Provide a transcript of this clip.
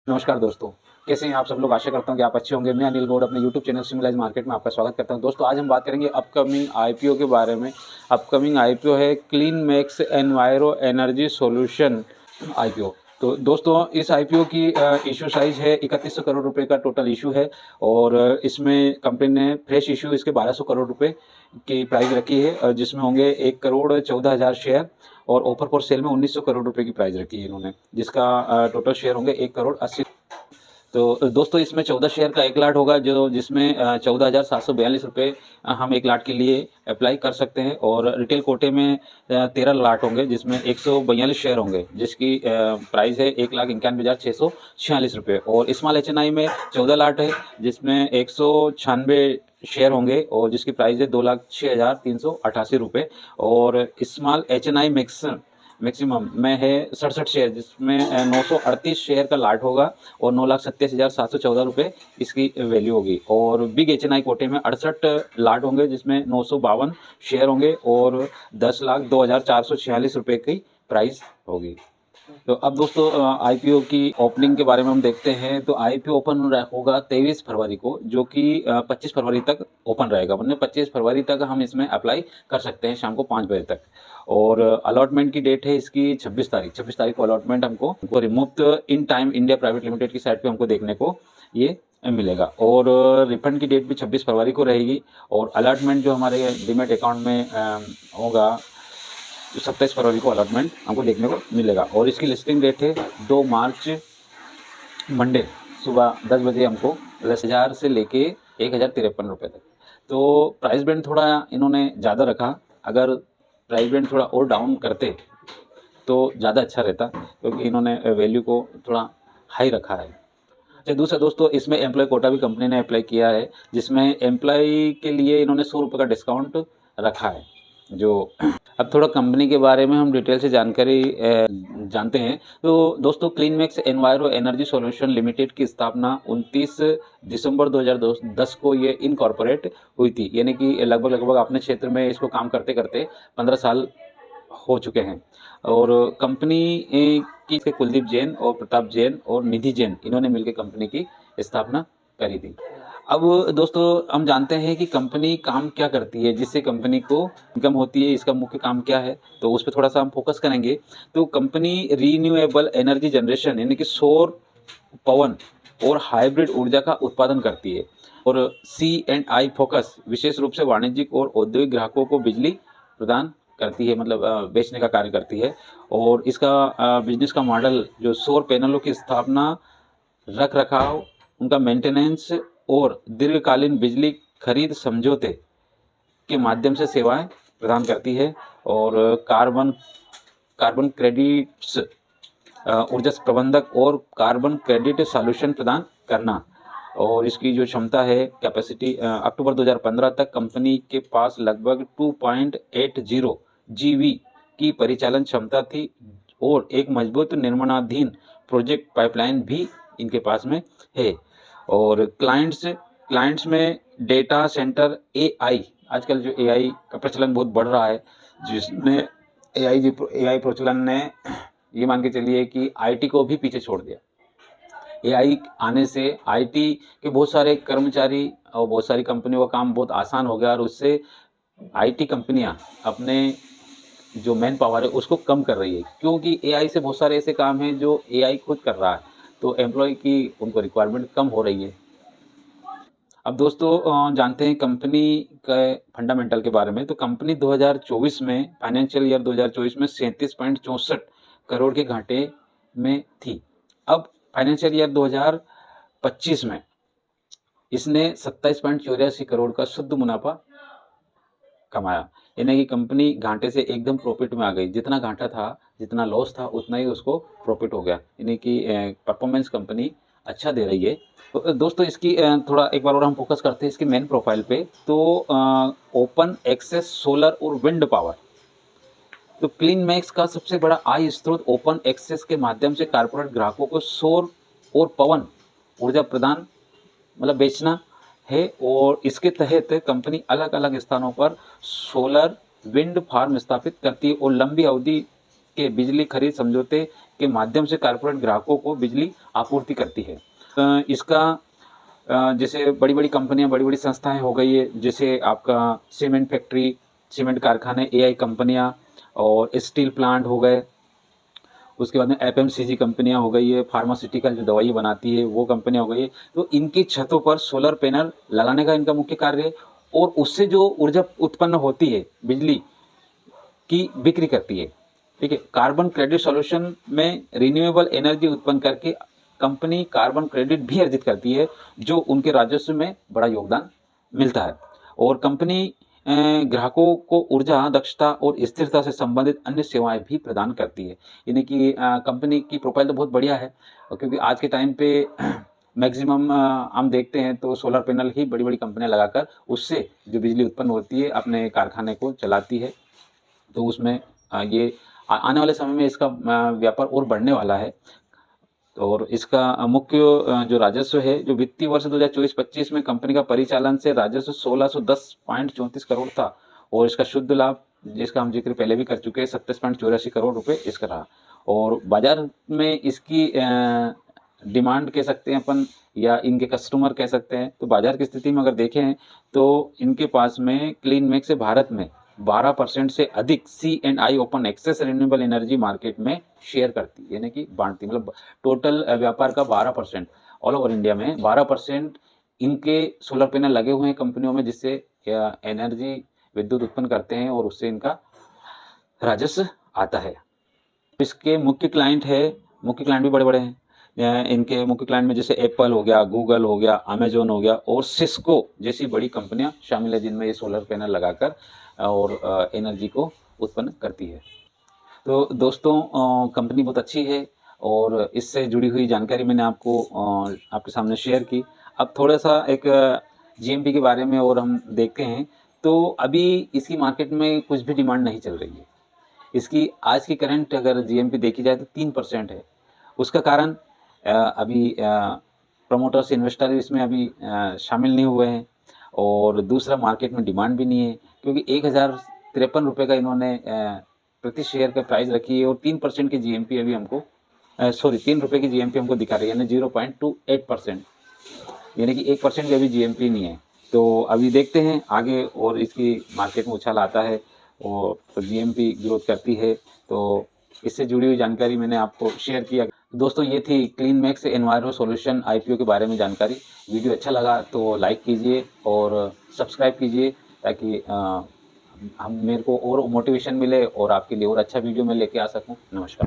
नमस्कार दोस्तों, कैसे हैं आप सब लोग। आशा करता हूं कि आप अच्छे होंगे। मैं अनिल गौड़ अपने यूट्यूब चैनल सिमुलाइज मार्केट में आपका स्वागत करता हूं। दोस्तों आज हम बात करेंगे अपकमिंग आईपीओ के बारे में। अपकमिंग आईपीओ है clean max enviro energy solution IPO. तो दोस्तों इस आईपीओ की इशू साइज है 3100 करोड़ रुपए का टोटल इशू है और इसमें कंपनी ने फ्रेश इशू इसके 1200 करोड़ रुपए की प्राइस रखी है, जिसमें होंगे 1,14,00,000 शेयर और ऑफर फॉर सेल में 1900 करोड़ रुपए की प्राइस रखी है इन्होंने, जिसका टोटल शेयर होंगे 1,80,00,000। तो दोस्तों इसमें 14 शेयर का 1 लाट होगा, जो जिसमें 14,742 रुपये हम 1 लाट के लिए अप्लाई कर सकते हैं। और रिटेल कोटे में 13 लाट होंगे, जिसमें 142 शेयर होंगे, जिसकी प्राइस है 1,91,646 रुपये। और स्मॉल एचएनआई में 14 लाट है, जिसमें 196 शेयर होंगे और जिसकी प्राइस है 2,06,388 रुपये। और स्मॉल एचएनआई मैक्सिमम में है 67 शेयर, जिसमें 938 शेयर का लाट होगा और 9,27,714 रुपये इसकी वैल्यू होगी। और बिग एचएनआई कोटे में 68 लाट होंगे, जिसमें 952 शेयर होंगे और 10,02,446 रुपये की प्राइस होगी। तो अब दोस्तों आईपीओ की ओपनिंग के बारे में हम देखते हैं। तो आईपीओ ओपन होगा 23 फरवरी को, जो कि 25 फरवरी तक ओपन रहेगा। मतलब 25 फरवरी तक हम इसमें अप्लाई कर सकते हैं शाम को 5 बजे तक। और अलॉटमेंट की डेट है इसकी 26 तारीख। 26 तारीख को अलॉटमेंट हमको remove in time India private limited की साइट पे हमको देखने को ये मिलेगा। और रिफंड की डेट भी 26 फरवरी को रहेगी। और अलॉटमेंट जो हमारे डीमैट अकाउंट में होगा 27 फरवरी को अलॉटमेंट हमको देखने को मिलेगा। और इसकी लिस्टिंग डेट है 2 मार्च मंडे सुबह 10 बजे हमको 10,000 से लेके 1,053 रुपये तक। तो प्राइस बैंड थोड़ा इन्होंने ज़्यादा रखा। अगर प्राइस बैंड थोड़ा और डाउन करते तो ज़्यादा अच्छा रहता, क्योंकि इन्होंने वैल्यू को थोड़ा हाई रखा है। अच्छा दूसरा दोस्तों, इसमें एम्प्लॉय कोटा भी कंपनी ने अप्लाई किया है, जिसमें एम्प्लॉय के लिए इन्होंने 100 रुपये का डिस्काउंट रखा है। जो अब थोड़ा कंपनी के बारे में हम डिटेल से जानकारी जानते हैं। तो दोस्तों clean max enviro energy solution limited की स्थापना 29 दिसंबर 2010 को ये इनकॉर्पोरेट हुई थी। यानी कि लगभग अपने क्षेत्र में इसको काम करते करते 15 साल हो चुके हैं। और कंपनी की कुलदीप जैन और प्रताप जैन और निधि जैन इन्होंने मिलकर कंपनी की स्थापना करी थी। अब दोस्तों हम जानते हैं कि कंपनी काम क्या करती है, जिससे कंपनी को इनकम होती है, इसका मुख्य काम क्या है, तो उस पर थोड़ा सा हम फोकस करेंगे। तो कंपनी रीन्यूएबल एनर्जी जनरेशन यानी कि सौर, पवन और हाइब्रिड ऊर्जा का उत्पादन करती है। और C&I फोकस विशेष रूप से वाणिज्यिक और औद्योगिक ग्राहकों को बिजली प्रदान करती है, मतलब बेचने का कार्य करती है। और इसका बिजनेस का मॉडल जो सौर पैनलों की स्थापना, रख रखाव, उनका मेंटेनेंस और दीर्घकालीन बिजली खरीद समझौते के माध्यम से सेवाएं प्रदान करती है। और कार्बन क्रेडिट्स, ऊर्जा प्रबंधक और कार्बन क्रेडिट सॉल्यूशन प्रदान करना। और इसकी जो क्षमता है कैपेसिटी, अक्टूबर 2015 तक कंपनी के पास लगभग 2.80 GW की परिचालन क्षमता थी और एक मजबूत निर्माणाधीन प्रोजेक्ट पाइपलाइन भी इनके पास में है। और क्लाइंट्स में डेटा सेंटर AI, आजकल जो AI का प्रचलन बहुत बढ़ रहा है, जिसने AI प्रचलन ने ये मान के चलिए कि IT को भी पीछे छोड़ दिया। AI आने से IT के बहुत सारे कर्मचारी और बहुत सारी कंपनियों का काम बहुत आसान हो गया और उससे IT कंपनियां अपने जो मैन पावर है उसको कम कर रही है, क्योंकि AI से बहुत सारे ऐसे काम हैं जो AI खुद कर रहा है, तो एम्प्लॉय की उनको रिक्वायरमेंट कम हो रही है। अब दोस्तों जानते हैं कंपनी के फंडामेंटल के बारे में। तो कंपनी 2024 में, फाइनेंशियल ईयर 2024 में 37.64 करोड़ के घाटे में थी। अब फाइनेंशियल ईयर 2025 में इसने 27.84 करोड़ का शुद्ध मुनाफा कमाया। यानी कि कंपनी घाटे से एकदम प्रॉफिट में आ गई। जितना घाटा था, जितना लॉस था, उतना ही उसको प्रॉफिट हो गया। यानी कि परफॉर्मेंस कंपनी अच्छा दे रही है। तो दोस्तों इसकी थोड़ा एक बार और हम फोकस करते हैं इसकी मेन प्रोफाइल पे। तो ओपन एक्सेस सोलर और विंड पावर। तो क्लीन मैक्स का सबसे बड़ा आय स्रोत ओपन एक्सेस के माध्यम से कारपोरेट ग्राहकों को सौर और पवन ऊर्जा प्रदान, मतलब बेचना है। और इसके तहत कंपनी अलग अलग स्थानों पर सोलर विंड फार्म स्थापित करती है और लंबी अवधि के बिजली खरीद समझौते के माध्यम से कॉर्पोरेट ग्राहकों को बिजली आपूर्ति करती है। इसका जैसे बड़ी-बड़ी कंपनियाँ, बड़ी-बड़ी संस्थाएँ हो गई है, जैसे आपका सीमेंट फैक्ट्री, सीमेंट कारखाने, एआई कंपनियाँ और स्टील प्लांट हो गए। उसके बाद में एफएमसीजी कंपनियाँ हो गई है, फार्मास्यूटिकल जो दवाई बनाती है वो कंपनियाँ हो गई है। तो इनकी छतों पर सोलर पैनल लगाने का इनका मुख्य कार्य है और उससे जो ऊर्जा उत्पन्न होती है, बिजली की बिक्री करती है। ठीक है, कार्बन क्रेडिट सॉल्यूशन में रिन्यूएबल एनर्जी उत्पन्न करके कंपनी कार्बन क्रेडिट भी अर्जित करती है, जो उनके राजस्व में बड़ा योगदान मिलता है। और कंपनी ग्राहकों को ऊर्जा दक्षता और स्थिरता से संबंधित अन्य सेवाएं भी प्रदान करती है। यानी कि कंपनी की प्रोफाइल तो बहुत बढ़िया है, क्योंकि आज के टाइम पे मैक्सिमम हम देखते हैं तो सोलर पैनल ही बड़ी-बड़ी कंपनियां लगाकर उससे जो बिजली उत्पन्न होती है अपने कारखाने को चलाती है। तो उसमें ये आने वाले समय में इसका व्यापार और बढ़ने वाला है। और इसका मुख्य जो राजस्व है, जो वित्तीय वर्ष 2024-25 में कंपनी का परिचालन से राजस्व 1610.34 करोड़ था और इसका शुद्ध लाभ, जिसका हम जिक्र पहले भी कर चुके हैं, 27.84 करोड़ रुपए इसका रहा। और बाजार में इसकी डिमांड कह सकते हैं अपन या इनके कस्टमर कह सकते हैं। तो बाजार की स्थिति में अगर देखें तो इनके पास में क्लीन मैक्स से भारत में 12% से अधिक C&I open access renewable energy market में शेयर करती है, यानी कि बांटती, मतलब टोटल व्यापार का 12% ऑल ओवर इंडिया में 12% इनके सोलर पैनल लगे हुए हैं कंपनियों में, जिससे एनर्जी विद्युत उत्पन्न करते हैं और उससे इनका राजस्व आता है। इसके मुख्य क्लाइंट भी बड़े बड़े हैं। इनके मुख्य क्लाइंट में जैसे एप्पल हो गया, गूगल हो गया, अमेजोन हो गया और सिस्को जैसी बड़ी कंपनियां शामिल है, जिनमें ये सोलर पैनल लगाकर और एनर्जी को उत्पन्न करती है। तो दोस्तों कंपनी बहुत अच्छी है और इससे जुड़ी हुई जानकारी मैंने आपको आपके सामने शेयर की। अब थोड़ा सा एक जीएमपी के बारे में और हम देखते हैं। तो अभी इसकी मार्केट में कुछ भी डिमांड नहीं चल रही है। इसकी आज की करंट अगर जीएमपी देखी जाए तो 3% है। उसका कारण अभी प्रमोटर्स, इन्वेस्टर इसमें अभी शामिल नहीं हुए हैं और दूसरा मार्केट में डिमांड भी नहीं है, क्योंकि 1053 रुपये का इन्होंने प्रति शेयर का प्राइस रखी है और 3% की जीएमपी अभी हमको 3 रुपये की जीएमपी हमको दिखा रही है, यानी 0.28%, यानी कि 1% की अभी जीएमपी नहीं है। तो अभी देखते हैं आगे और इसकी मार्केट में उछाल आता है और तो जीएमपी ग्रोथ करती है। तो इससे जुड़ी हुई जानकारी मैंने आपको शेयर किया। दोस्तों ये थी clean max enviro solution IPO के बारे में जानकारी। वीडियो अच्छा लगा तो लाइक कीजिए और सब्सक्राइब कीजिए, ताकि हम मेरे को और मोटिवेशन मिले और आपके लिए और अच्छा वीडियो मैं लेके आ सकूं। नमस्कार।